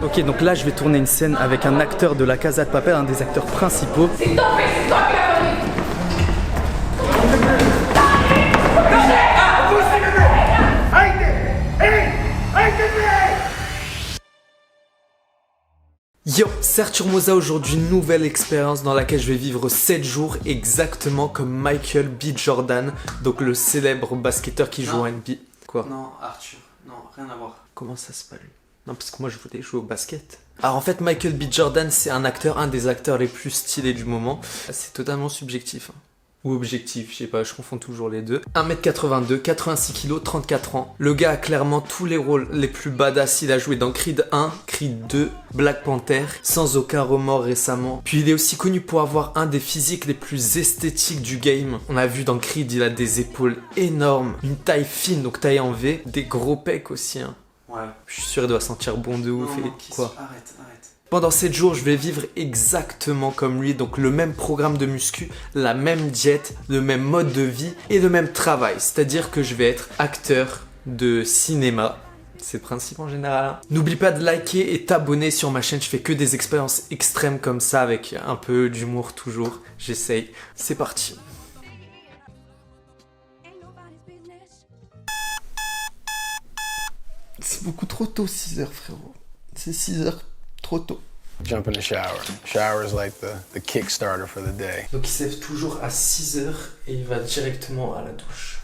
Ok, donc là je vais tourner une scène avec un acteur de La Casa de Papel, un des acteurs principaux. C'est ton fils, c'est toi qui l'as connu. Yo, c'est Arthur Moza, aujourd'hui une nouvelle expérience dans laquelle je vais vivre 7 jours exactement comme Michael B. Jordan, donc le célèbre basketteur qui joue au NBA. Quoi? Non, Arthur, non, rien à voir. Comment ça se passe lui? Non, parce que moi je voulais jouer au basket. Alors en fait, Michael B. Jordan, c'est un acteur, un des acteurs les plus stylés du moment. C'est totalement subjectif. Ou objectif, je sais pas, je confonds toujours les deux. 1m82, 86 kg, 34 ans. Le gars a clairement tous les rôles les plus badass. Il a joué dans Creed 1, Creed 2, Black Panther, sans aucun remords récemment. Puis il est aussi connu pour avoir un des physiques les plus esthétiques du game. On a vu dans Creed, il a des épaules énormes, une taille fine, donc taille en V, des gros pecs aussi. Hein. Ouais. Je suis sûr il doit sentir bon de ouf. Non, Et quoi? Arrête. Pendant 7 jours, je vais vivre exactement comme lui, donc le même programme de muscu, la même diète, le même mode de vie et le même travail. C'est-à-dire que je vais être acteur de cinéma. C'est le principe en général. N'oublie pas de liker et t'abonner sur ma chaîne, je fais que des expériences extrêmes comme ça avec un peu d'humour toujours. J'essaye. C'est parti. C'est beaucoup trop tôt, 6h, frérot. C'est 6h trop tôt. Jump in the shower. Shower is like the kickstarter for the day. Donc il se lève toujours à 6h et il va directement à la douche.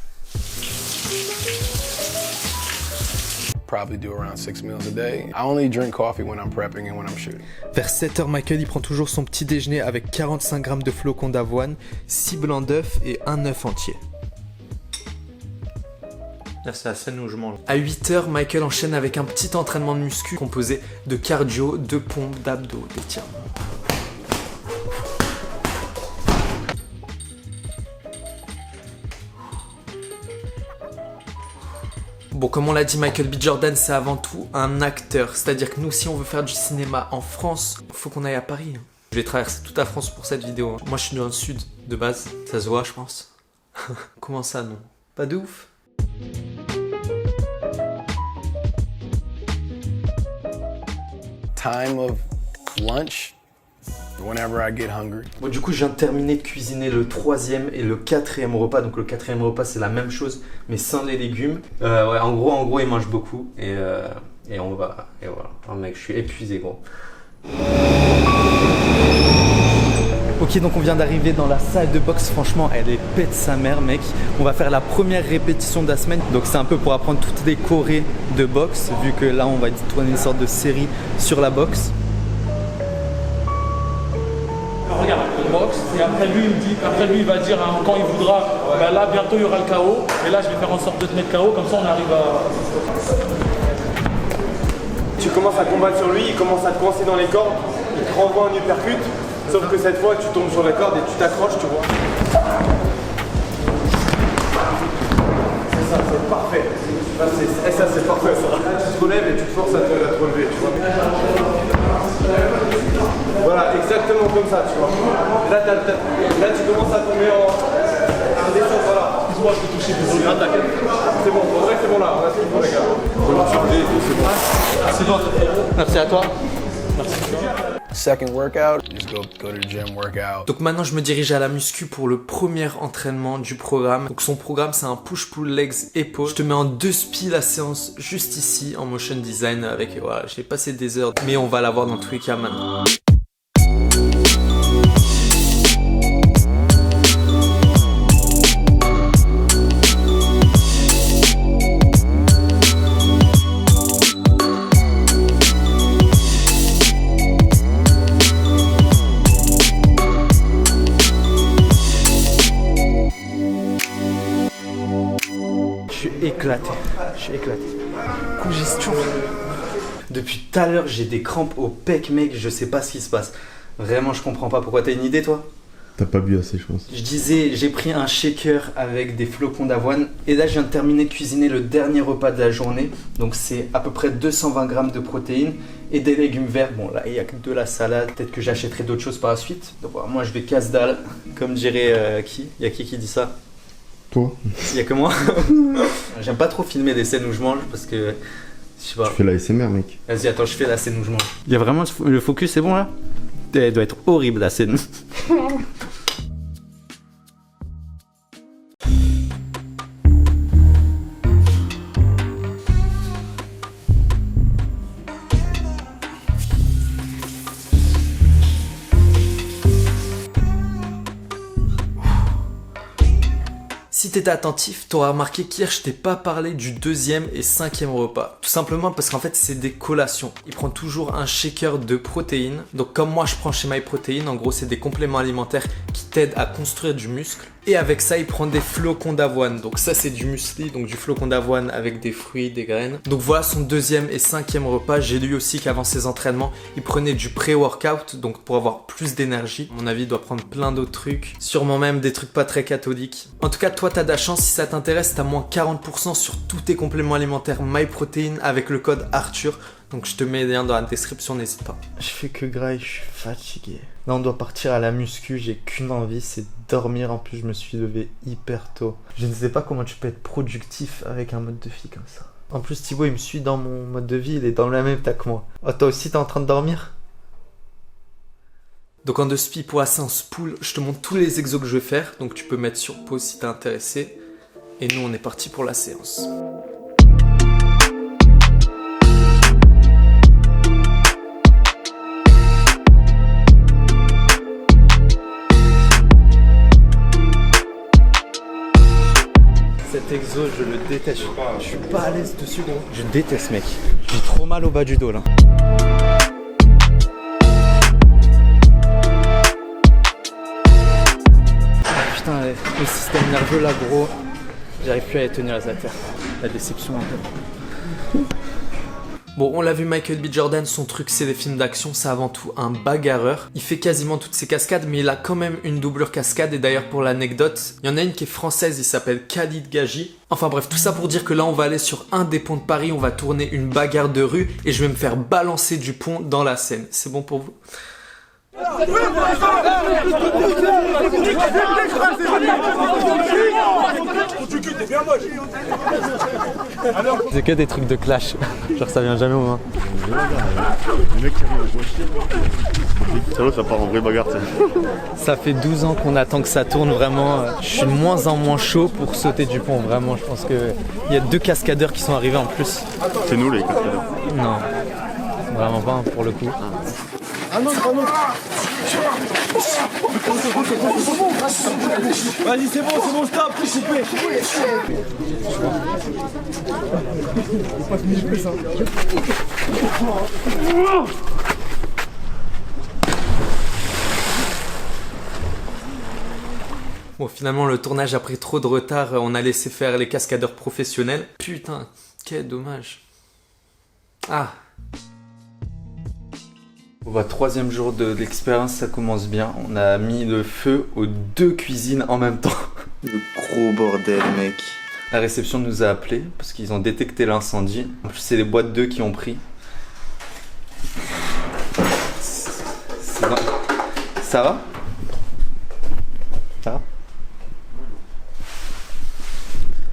Probably do around 6 meals a day. I only drink coffee when I'm prepping and when I'm shooting. Vers 7h, Michael il prend toujours son petit déjeuner avec 45 grammes de flocons d'avoine, 6 blancs d'œufs et un œuf entier. Là, c'est la scène où je mange. À 8h, Michael enchaîne avec un petit entraînement de muscu composé de cardio, de pompes, d'abdos, d'étirements. Bon, comme on l'a dit, Michael B. Jordan, c'est avant tout un acteur. C'est-à-dire que nous, si on veut faire du cinéma en France, faut qu'on aille à Paris. Je vais traverser toute la France pour cette vidéo. Moi, je suis dans le sud, de base. Ça se voit, je pense. Comment ça, non? Pas de ouf? Time of lunch, whenever I get hungry. Bon, du coup, je viens de terminer de cuisiner le 3e et le 4e repas. Donc, le 4e repas, c'est la même chose, mais sans les légumes. Ouais, en gros, il mange beaucoup. Et on va. Et voilà. Oh, mec, je suis épuisé, gros. Ok, donc on vient d'arriver dans la salle de boxe. Franchement, elle est pète sa mère, mec. On va faire la première répétition de la semaine. Donc c'est un peu pour apprendre toutes les chorés de boxe, vu que là, on va tourner une sorte de série sur la boxe. Regarde, on boxe, et après lui il va dire hein, quand il voudra, ben là bientôt il y aura le KO, et là je vais faire en sorte de te mettre KO, comme ça on arrive à... Tu commences à combattre sur lui, il commence à te coincer dans les cordes, il te renvoie un uppercut, sauf que cette fois tu tombes sur la corde et tu t'accroches, tu vois. C'est ça, c'est parfait. Là, ça c'est parfait ça. Là, tu te relèves et tu te forces à te relever, tu vois. Voilà, exactement comme ça, tu vois. Là, tu commences à tomber en descente, voilà. Excuse-moi, je peux toucher, désolé. Ah, t'inquiète. C'est bon, en vrai, c'est bon là. On a ce qu'il faut, les gars. C'est bon. Merci à toi. Second workout, just go to the gym, work out. Donc maintenant, je me dirige à la muscu pour le premier entraînement du programme. Donc son programme, c'est un push-pull legs épaules. Je te mets en 2 spies la séance juste ici en motion design avec, voilà, j'ai passé des heures, mais on va la voir dans tous les cas maintenant. Je suis éclaté. Congestion. Depuis tout à l'heure, j'ai des crampes au pec, mec. Je sais pas ce qui se passe. Vraiment, je comprends pas. Pourquoi? T'as une idée, toi? T'as pas bu assez, je pense. Je disais, j'ai pris un shaker avec des flocons d'avoine. Et là, je viens de terminer de cuisiner le dernier repas de la journée. Donc, c'est à peu près 220 grammes de protéines et des légumes verts. Bon, là, il n'y a que de la salade. Peut-être que j'achèterai d'autres choses par la suite. Donc, voilà, moi, je vais casse-dalle. Comme dirait qui? Il y a qui dit ça? Toi? Il y a que moi. J'aime pas trop filmer des scènes où je mange parce que Je sais pas. Tu fais la SMR, mec. Vas-y, attends, je fais la scène où je mange. Il y a vraiment le focus, c'est bon là? Elle doit être horrible la scène. Si t'étais attentif, t'auras remarqué qu'hier je t'ai pas parlé du deuxième et cinquième repas. Tout simplement parce qu'en fait c'est des collations. Il prend toujours un shaker de protéines. Donc comme moi je prends chez MyProtein, en gros c'est des compléments alimentaires qui t'aident à construire du muscle. Et avec ça il prend des flocons d'avoine. Donc ça c'est du muesli, donc du flocon d'avoine avec des fruits, des graines. Donc voilà son deuxième et cinquième repas. J'ai lu aussi qu'avant ses entraînements, il prenait du pré-workout, donc pour avoir plus d'énergie. À mon avis il doit prendre plein d'autres trucs. Sûrement même des trucs pas très catholiques. En tout cas toi t'as de la chance, si ça t'intéresse, t'as moins 40% sur tous tes compléments alimentaires MyProtein avec le code Arthur. Donc je te mets les liens dans la description, n'hésite pas. Je fais que graille, je suis fatigué. Là on doit partir à la muscu, j'ai qu'une envie, c'est dormir. En plus je me suis levé hyper tôt. Je ne sais pas comment tu peux être productif avec un mode de vie comme ça. En plus Thibaut il me suit dans mon mode de vie, il est dans le même état que moi. Oh toi aussi t'es en train de dormir? Donc en 2 spi pour la séance pull, je te montre tous les exos que je vais faire. Donc tu peux mettre sur pause si t'es intéressé. Et nous on est parti pour la séance. Cet exo je le déteste, je suis pas à l'aise dessus gros. Je déteste mec, j'ai trop mal au bas du dos là. Putain, le système nerveux là gros, j'arrive plus à les tenir les haltères. La déception un peu. Bon, on l'a vu, Michael B. Jordan, son truc c'est les films d'action, c'est avant tout un bagarreur. Il fait quasiment toutes ses cascades, mais il a quand même une doublure cascade. Et d'ailleurs pour l'anecdote, il y en a une qui est française, il s'appelle Khalid Gaji. Enfin bref, tout ça pour dire que là on va aller sur un des ponts de Paris, on va tourner une bagarre de rue et je vais me faire balancer du pont dans la Seine. C'est bon pour vous? C'est que des trucs de clash, genre ça vient jamais aux mains. Le mec qui arrive à voiture. Ça part en vraie bagarre, Ça fait 12 ans qu'on attend que ça tourne vraiment. Je suis de moins en moins chaud pour sauter du pont, vraiment. Je pense qu'il y a 2 cascadeurs qui sont arrivés en plus. C'est nous les cascadeurs. Non, vraiment pas pour le coup. Ah non, pas non. Vas-y, c'est bon, stop, plus Bon, finalement le tournage a pris trop de retard, on a laissé faire les cascadeurs professionnels. Putain, quel dommage. Ah. Bon bah, 3e jour de l'expérience, ça commence bien. On a mis le feu aux 2 cuisines en même temps. Le gros bordel mec. La réception nous a appelés parce qu'ils ont détecté l'incendie. En plus c'est les boîtes d'œufs qui ont pris. Ça va? Ça va?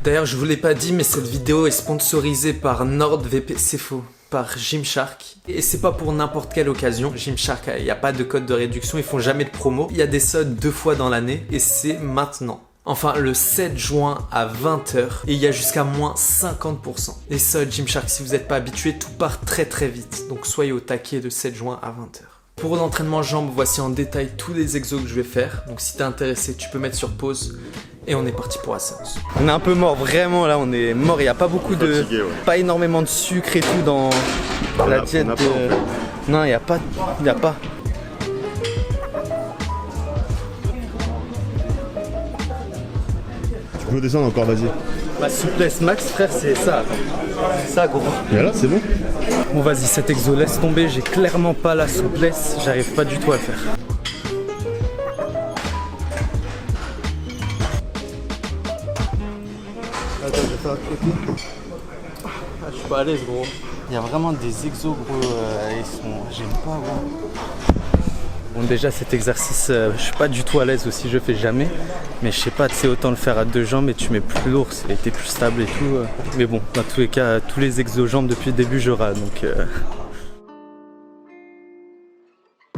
D'ailleurs, je vous l'ai pas dit, mais cette vidéo est sponsorisée par NordVPN. C'est faux. Par Gymshark. Et c'est pas pour n'importe quelle occasion. Gymshark, il n'y a pas de code de réduction, ils font jamais de promo. Il y a des soldes 2 fois dans l'année et c'est maintenant. Enfin, le 7 juin à 20h et il y a jusqu'à moins 50%. Les soldes Gymshark, si vous n'êtes pas habitué, tout part très très vite. Donc soyez au taquet le 7 juin à 20h. Pour l'entraînement jambes, voici en détail tous les exos que je vais faire. Donc si t'es intéressé, tu peux mettre sur pause. Et on est parti pour la séance. On est un peu mort, vraiment là, on est mort. Il n'y a pas beaucoup de... Fatigué, ouais. Pas énormément de sucre et tout dans la diète. On a pas, en fait. Non, il n'y a pas. Il n'y a pas. Tu peux descendre encore, vas-y. Ma souplesse max, frère, c'est ça. C'est ça, gros. Et là, c'est bon? Bon, vas-y, cet exo, laisse tomber. J'ai clairement pas la souplesse. J'arrive pas du tout à le faire. Attends, je vais faire un côté. Ah, je suis pas à l'aise, gros. Il y a vraiment des exos, gros. Ils sont. J'aime pas, gros. Bon, déjà cet exercice, je suis pas du tout à l'aise aussi, je fais jamais. Mais je sais pas, tu sais, autant le faire à 2 jambes et tu mets plus lourd, t'es plus stable et tout. Mais bon, dans tous les cas, tous les exo-jambes depuis le début, je rate, donc...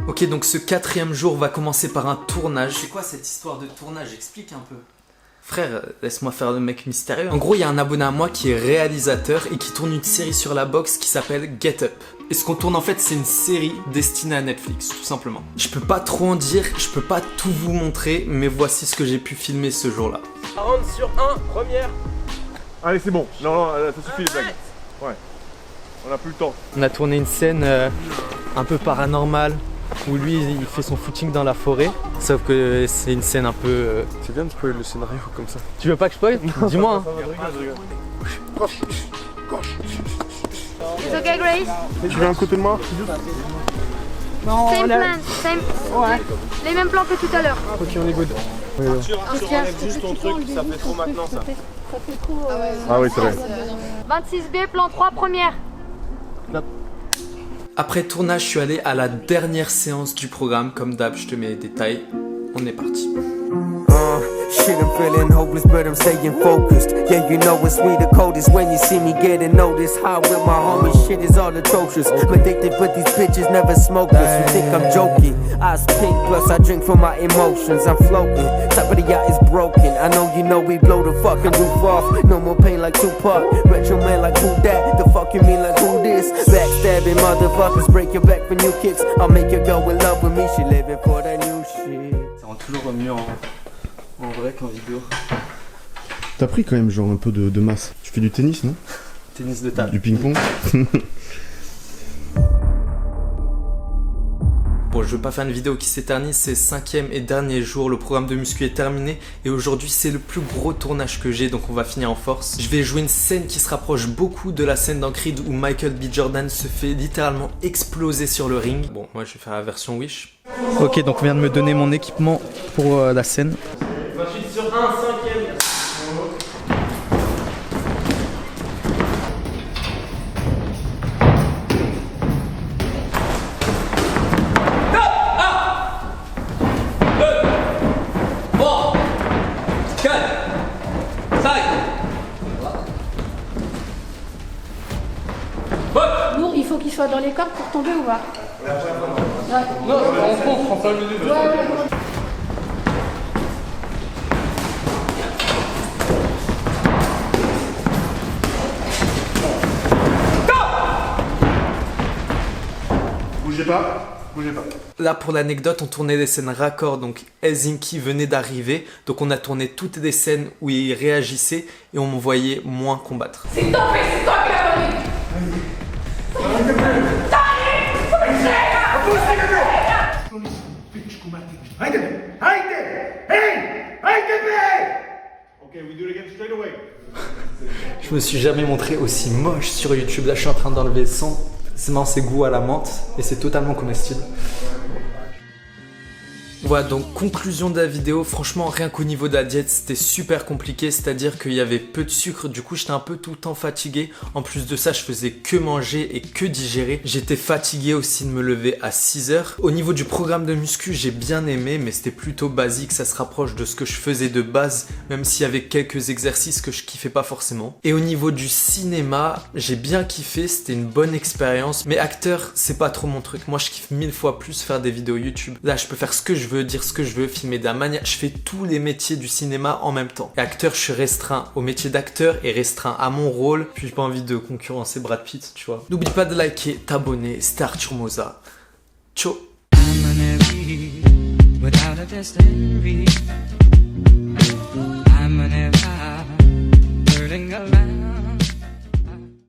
Ok, donc ce 4e jour va commencer par un tournage. C'est quoi cette histoire de tournage? Explique un peu. Frère, laisse-moi faire le mec mystérieux. En gros, il y a un abonné à moi qui est réalisateur et qui tourne une série sur la boxe qui s'appelle Get Up. Et ce qu'on tourne en fait, c'est une série destinée à Netflix, tout simplement. Je peux pas trop en dire, je peux pas tout vous montrer, mais voici ce que j'ai pu filmer ce jour-là. 40 sur 1, première. Allez, c'est bon. Non, ça suffit les blagues. Ouais. On a plus le temps. On a tourné une scène un peu paranormale où lui il fait son footing dans la forêt. Sauf que c'est une scène un peu... C'est bien de spoiler le scénario comme ça. Tu veux pas que je spoil? Dis-moi. It's okay, Grace? Tu veux un côté de moi? Same plan, same. Ouais. Les mêmes plans que tout à l'heure. Ok, on est good. Tu enlèves juste ton truc, ça fait trop maintenant ça. Ah oui, c'est vrai. 26B, plan 3, première. Après tournage, je suis allé à la dernière séance du programme. Comme d'hab, je te mets les détails. On est parti. Shit, I'm feeling hopeless, but I'm staying focused. Yeah, you know it's sweet, the coldest when you see me getting noticed. High with my homies, shit is all atrocious. I'm addicted, but these bitches never smoke this. You think I'm joking? Eyes pink, plus I drink from my emotions. I'm floating, top of the yacht is broken. I know we blow the fucking roof off. No more pain like Tupac, retro man like who that? The fuck you mean like who this? Backstabbing motherfuckers, break your back for new kicks. I'll make you go in love with me, she living for that new shit. Ça rend toujours mieux en vrai qu'en vidéo. T'as pris quand même genre un peu de masse. Tu fais du tennis, non? Tennis de table. Du ping-pong. Bon, je veux pas faire une vidéo qui s'éternise, c'est 5e et dernier jour, le programme de muscu est terminé et aujourd'hui c'est le plus gros tournage que j'ai, donc on va finir en force. Je vais jouer une scène qui se rapproche beaucoup de la scène dans Creed où Michael B. Jordan se fait littéralement exploser sur le ring. Bon, moi je vais faire la version Wish. Ok, donc on vient de me donner mon équipement pour la scène. 28 sur 1, 5e. Lourd, il faut qu'il soit dans les cordes pour tomber ou pas? Non, on prend 35 minutes. Bougez pas. Là pour l'anecdote, on tournait des scènes raccord, donc Helsinki venait d'arriver, donc on a tourné toutes des scènes où il réagissait et on me voyait moins combattre. C'est ton fils, c'est toi qui l'as connu. Je me suis jamais montré aussi moche sur YouTube. Là, je suis en train d'enlever ses goûts à la menthe et c'est totalement comestible. Voilà, donc conclusion de la vidéo, franchement rien qu'au niveau de la diète c'était super compliqué, c'est-à-dire qu'il y avait peu de sucre, du coup j'étais un peu tout le temps fatigué, en plus de ça je faisais que manger et que digérer, j'étais fatigué aussi de me lever à 6 h. Au niveau du programme de muscu j'ai bien aimé mais c'était plutôt basique, ça se rapproche de ce que je faisais de base, même s'il y avait quelques exercices que je kiffais pas forcément. Et au niveau du cinéma, j'ai bien kiffé, c'était une bonne expérience, mais acteur c'est pas trop mon truc, moi je kiffe 1000 fois plus faire des vidéos YouTube, là je peux faire ce que je veux, dire ce que je veux, filmer de la manière, je fais tous les métiers du cinéma en même temps. Et acteur, je suis restreint au métier d'acteur et restreint à mon rôle, puis j'ai pas envie de concurrencer Brad Pitt, tu vois. N'oublie pas de liker, t'abonner, c'était Arthur Moza. Ciao.